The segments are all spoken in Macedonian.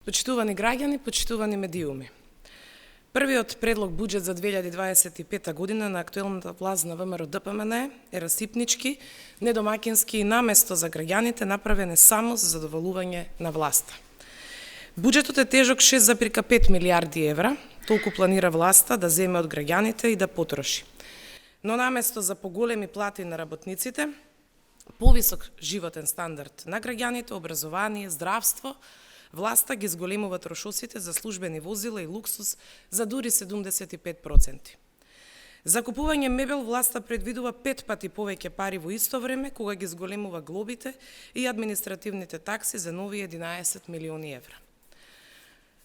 Почитувани граѓани, почитувани медиуми. Првиот предлог буџет за 2025 година на актуелната власт на ВМРО-ДПМН е расипнички, недомакински и наместо за граѓаните направен е само за задоволување на власта. Буџетот е тежок 6,5 милиарди евра, толку планира власта да земе од граѓаните и да потроши. Но наместо за поголеми плати на работниците, повисок животен стандард на граѓаните, образование, здравство, власта ги зголемува трошоците за службени возила и луксус за дури 75%. За купување мебел власта предвидува 5 пати повеќе пари во исто време, кога ги зголемува глобите и административните такси за нови 11 милиони евра.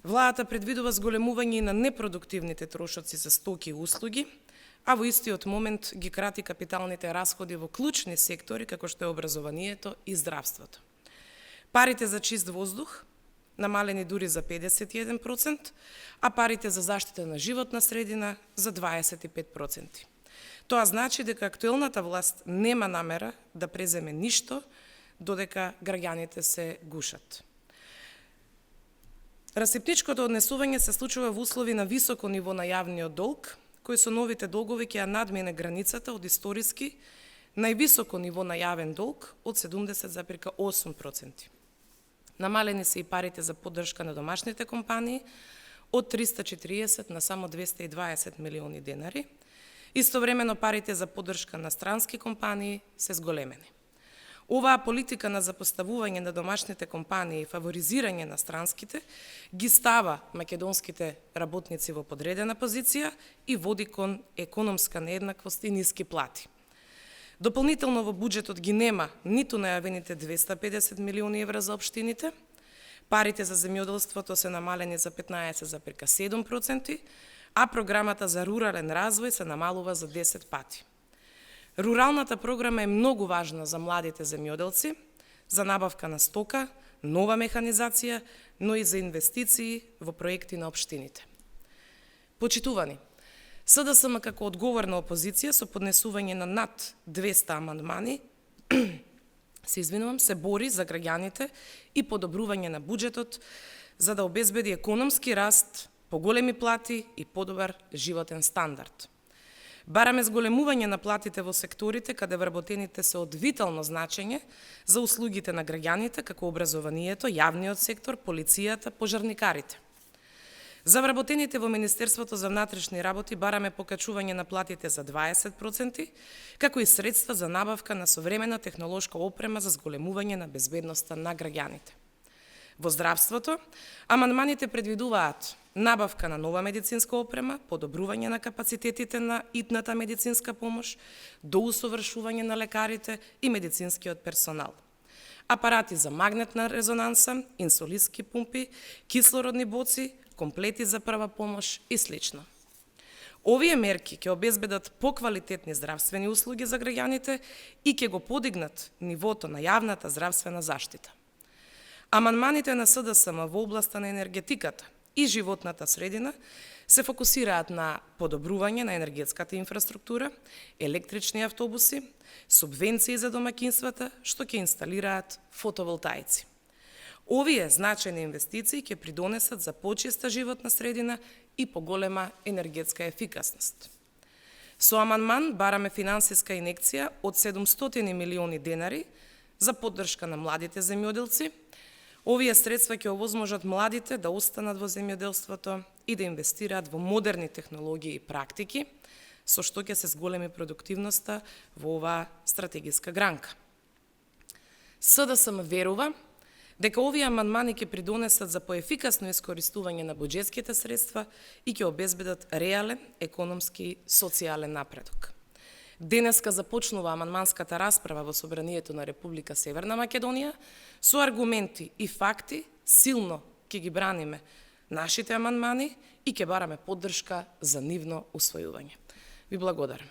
Владата предвидува зголемување и на непродуктивните трошоци за стоки и услуги, а во истиот момент ги крати капиталните расходи во клучни сектори како што е образованието и здравството. Парите за чист воздух намалени дури за 51%, а парите за заштита на животна средина за 25%. Тоа значи дека актуелната власт нема намера да преземе ништо додека граѓаните се гушат. Расипничкото однесување се случува во услови на високо ниво на јавниот долг, кој со новите долгови ќе ја надмине границата од историски највисоко ниво на јавен долг од 70,8%. Намалени се и парите за поддршка на домашните компании од 340 на само 220 милиони денари. Истовремено парите за поддршка на странски компании се зголемени. Оваа политика на запоставување на домашните компании и фаворизирање на странските ги става македонските работници во подредена позиција и води кон економска нееднаквост и ниски плати. Дополнително во буџетот ги нема ниту најавените 250 милиони евра за општините, парите за земјоделството се намалени за 15,7%, а програмата за рурален развој се намалува за 10 пати. Руралната програма е многу важна за младите земјоделци, за набавка на стока, нова механизација, но и за инвестиции во проекти на општините. Почитувани, СДСМ како одговорна опозиција со поднесување на над 200 амандмани се бори за граѓаните и подобрување на буџетот за да обезбеди економски раст, поголеми плати и подобар животен стандард. Бараме зголемување на платите во секторите каде вработените се од витално значење за услугите на граѓаните како образованието, јавниот сектор, полицијата, пожарникарите. За вработените во Министерството за внатрешни работи бараме покачување на платите за 20%, како и средства за набавка на современа технолошка опрема за зголемување на безбедноста на граѓаните. Во здравството, амандманите предвидуваат набавка на нова медицинска опрема, подобрување на капацитетите на итната медицинска помош, доусовршување на лекарите и медицинскиот персонал. Апарати за магнетна резонанса, инсулински пумпи, кислородни боци, комплети за прва помош и слично. Овие мерки ќе обезбедат поквалитетни здравствени услуги за граѓаните и ќе го подигнат нивото на јавната здравствена заштита. Амандманите на СДСМ во областа на енергетиката и животната средина се фокусираат на подобрување на енергетската инфраструктура, електрични автобуси, субвенции за домакинствата што ќе инсталираат фотоволтаици. Овие значајни инвестиции ќе придонесат за почиста животна средина и поголема енергетска ефикасност. Со амандман бараме финансиска инекција од 700 милиони денари за поддршка на младите земјоделци. Овие средства ќе овозможат младите да останат во земјоделството и да инвестираат во модерни технологии и практики, со што ќе се зголеми продуктивноста во оваа стратегиска гранка. СДСМ верува дека овие амандмани ќе придонесат за поефикасно искористување на буџетските средства и ќе обезбедат реален економски социјален напредок. Денеска започнува амандманската расправа во Собранието на Република Северна Македонија со аргументи и факти, силно ќе ги браниме нашите амандмани и ќе бараме поддршка за нивно усвојување. Ви благодарам.